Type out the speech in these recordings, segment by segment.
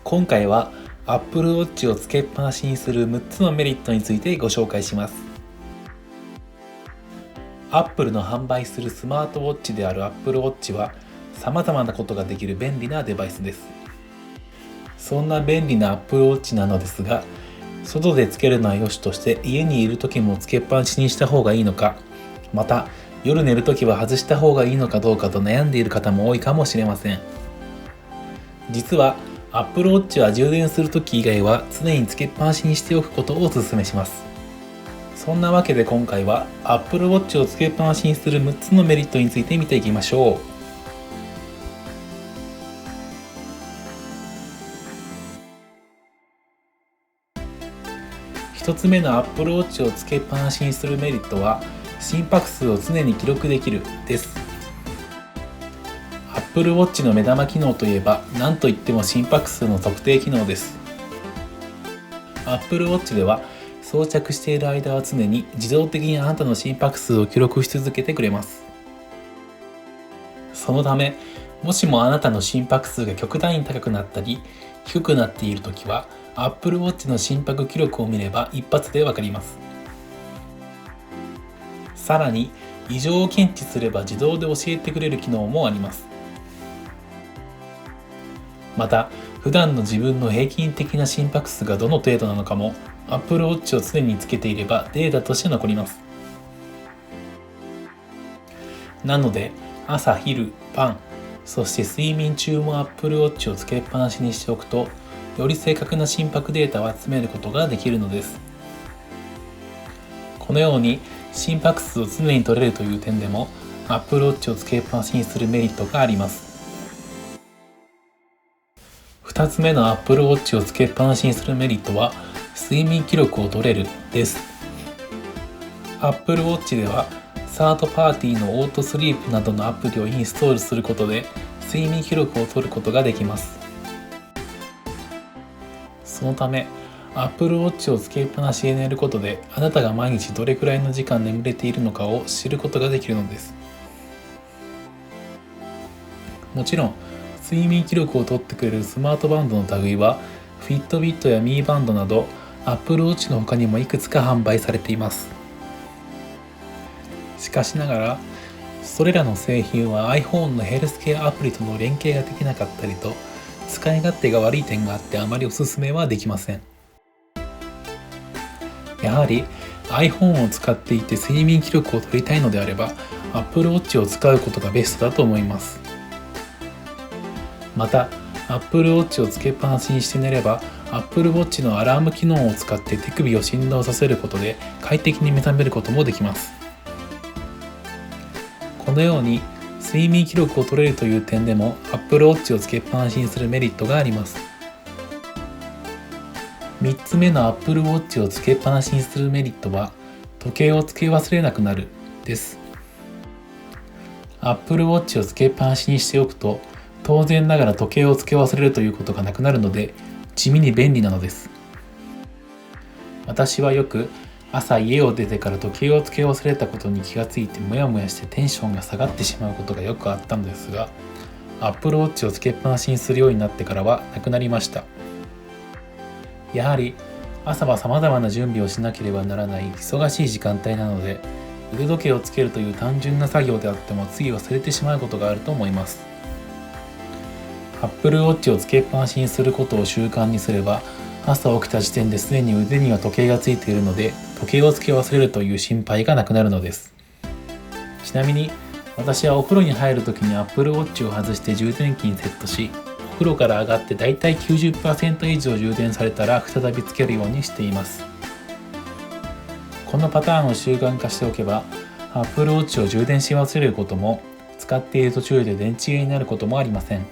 今回は Apple Watch をつけっぱなしにする6つのメリットについてご紹介します。Apple の販売するスマートウォッチである Apple Watch は様々なことができる便利なデバイスです。そんな便利な Apple Watch なのですが、外でつけるのは良しとして家にいる時もつけっぱなしにした方がいいのか、また夜寝る時は外した方がいいのかどうかと悩んでいる方も多いかもしれません。実は Apple Watch は充電する時以外は常につけっぱなしにしておくことをお勧めします。そんなわけで今回は Apple Watch をつけっぱなしにする6つのメリットについて見ていきましょう。1つ目の Apple Watch をつけっぱなしにするメリットは心拍数を常に記録できるです。Apple Watch の目玉機能といえば何といっても心拍数の測定機能です。Apple Watch では装着している間は常に自動的にあなたの心拍数を記録し続けてくれます。そのため、もしもあなたの心拍数が極端に高くなったり低くなっているときは Apple Watch の心拍記録を見れば一発でわかります。さらに異常を検知すれば自動で教えてくれる機能もあります。また普段の自分の平均的な心拍数がどの程度なのかも Apple Watch を常につけていればデータとして残ります。なので朝昼晩そして睡眠中も Apple Watch をつけっぱなしにしておくとより正確な心拍データを集めることができるのです。このように心拍数を常に取れるという点でも Apple Watch をつけっぱなしにするメリットがあります。2つ目の Apple Watch をつけっぱなしにするメリットは睡眠記録を取れるです。Apple Watch ではサードパーティーのオートスリープなどのアプリをインストールすることで睡眠記録を取ることができます。そのため Apple Watch をつけっぱなしで寝ることであなたが毎日どれくらいの時間眠れているのかを知ることができるのです。もちろん睡眠記録を取ってくれるスマートバンドの類は Fitbit や Mi バンドなど Apple Watch の他にもいくつか販売されています。しかしながらそれらの製品は iPhone のヘルスケアアプリとの連携ができなかったりと使い勝手が悪い点があってあまりおすすめはできません。やはり iPhone を使っていて睡眠記録を取りたいのであれば Apple Watch を使うことがベストだと思います。また Apple Watch をつけっぱなしにして寝れば Apple Watch のアラーム機能を使って手首を振動させることで快適に目覚めることもできます。このように睡眠記録を取れるという点でも Apple Watch をつけっぱなしにするメリットがあります。3つ目の Apple Watch をつけっぱなしにするメリットは時計をつけ忘れなくなるです。Apple Watch をつけっぱなしにしておくと当然ながら時計をつけ忘れるということがなくなるので地味に便利なのです。私はよく朝家を出てから時計をつけ忘れたことに気がついてモヤモヤしてテンションが下がってしまうことがよくあったのですが Apple Watch をつけっぱなしにするようになってからはなくなりました。やはり朝は様々な準備をしなければならない忙しい時間帯なので腕時計をつけるという単純な作業であってもつい忘れてしまうことがあると思います。Apple Watch をつけっぱなしにすることを習慣にすれば朝起きた時点ですでに腕には時計がついているので時計をつけ忘れるという心配がなくなるのです。ちなみに私はお風呂に入るときに Apple Watch を外して充電器にセットしお風呂から上がってだいたい 90% 以上充電されたら再びつけるようにしています。このパターンを習慣化しておけば Apple Watch を充電し忘れることも使っている途中で電池切れになることもありません。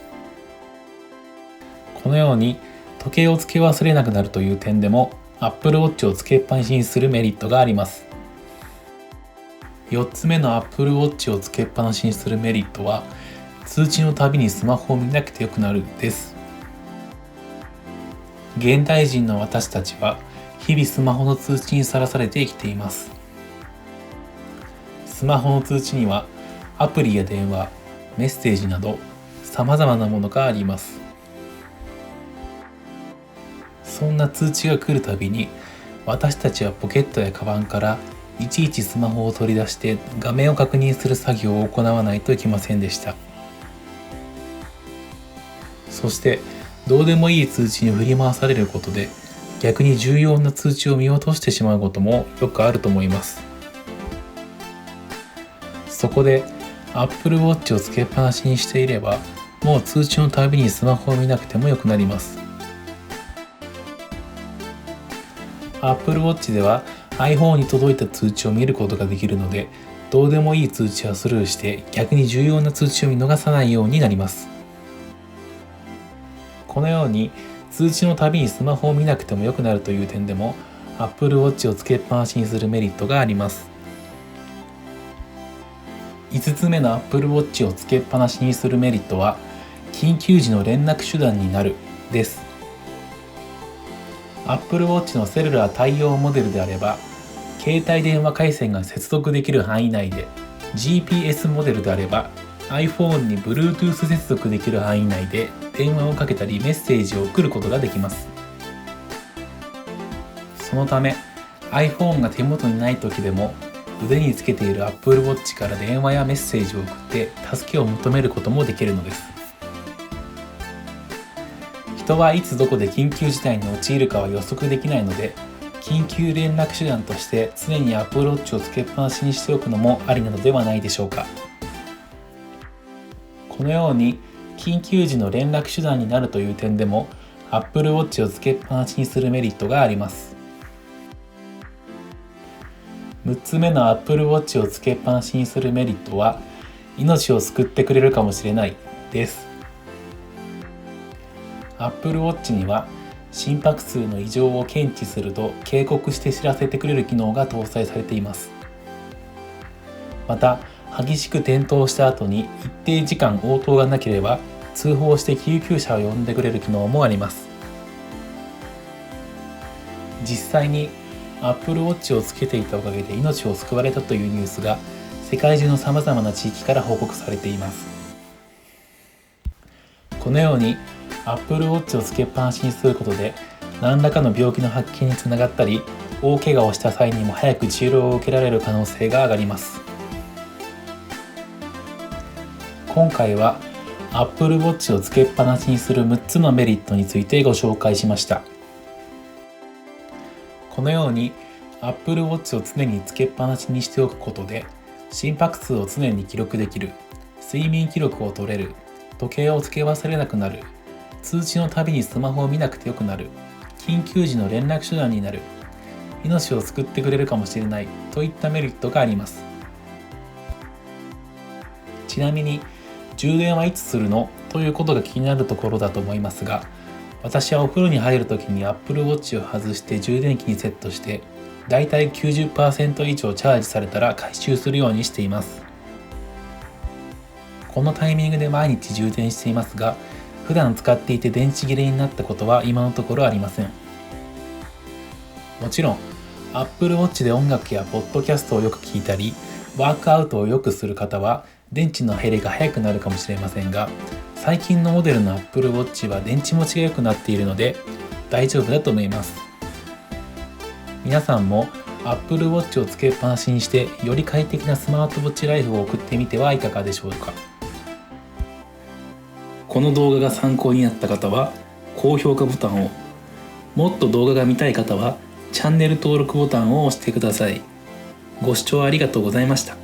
このように時計をつけ忘れなくなるという点でも Apple Watch をつけっぱなしにするメリットがあります。4つ目の Apple Watch をつけっぱなしにするメリットは通知のたびにスマホを見なくてよくなるです。現代人の私たちは日々スマホの通知にさらされて生きています。スマホの通知にはアプリや電話、メッセージなど様々なものがあります。そんな通知が来るたびに私たちはポケットやカバンからいちいちスマホを取り出して画面を確認する作業を行わないといけませんでした。そしてどうでもいい通知に振り回されることで逆に重要な通知を見落としてしまうこともよくあると思います。そこで Apple Watch をつけっぱなしにしていればもう通知のたびにスマホを見なくてもよくなります。Apple Watch では iPhone に届いた通知を見ることができるので、どうでもいい通知はスルーして逆に重要な通知を見逃さないようになります。このように通知のたびにスマホを見なくてもよくなるという点でも Apple Watch をつけっぱなしにするメリットがあります。5つ目の Apple Watch をつけっぱなしにするメリットは緊急時の連絡手段になるです。Apple Watch のセルラー対応モデルであれば携帯電話回線が接続できる範囲内で、 GPS モデルであれば iPhone に Bluetooth 接続できる範囲内で電話をかけたりメッセージを送ることができます。そのため iPhone が手元にない時でも腕につけている Apple Watch から電話やメッセージを送って助けを求めることもできるのです。人はいつどこで緊急事態に陥るかは予測できないので、緊急連絡手段として常に Apple Watch をつけっぱなしにしておくのもありなのではないでしょうか。このように緊急時の連絡手段になるという点でも Apple Watch をつけっぱなしにするメリットがあります。6つ目の Apple Watch をつけっぱなしにするメリットは命を救ってくれるかもしれないです。Apple Watch には心拍数の異常を検知すると警告して知らせてくれる機能が搭載されています。また激しく転倒した後に一定時間応答がなければ通報して救急車を呼んでくれる機能もあります。実際に Apple Watch をつけていたおかげで命を救われたというニュースが世界中のさまざまな地域から報告されています。このようにApple Watch をつけっぱなしにすることで何らかの病気の発見につながったり、大怪我をした際にも早く治療を受けられる可能性が上がります。今回は Apple Watch をつけっぱなしにする6つのメリットについてご紹介しました。このように Apple Watch を常につけっぱなしにしておくことで心拍数を常に記録できる、睡眠記録を取れる、時計をつけ忘れなくなる、通知のたびにスマホを見なくてよくなる、緊急時の連絡手段になる、命を救ってくれるかもしれないといったメリットがあります。ちなみに充電はいつするのということが気になるところだと思いますが、私はお風呂に入るときに Apple Watch を外して充電器にセットしてだいたい 90% 以上チャージされたら回収するようにしています。このタイミングで毎日充電していますが、普段使っていて電池切れになったことは今のところありません。もちろん Apple Watch で音楽やポッドキャストをよく聞いたりワークアウトをよくする方は電池の減りが早くなるかもしれませんが、最近のモデルの Apple Watch は電池持ちが良くなっているので大丈夫だと思います。皆さんも Apple Watch をつけっぱなしにしてより快適なスマートウォッチライフを送ってみてはいかがでしょうか。この動画が参考になった方は高評価ボタンを、もっと動画が見たい方はチャンネル登録ボタンを押してください。ご視聴ありがとうございました。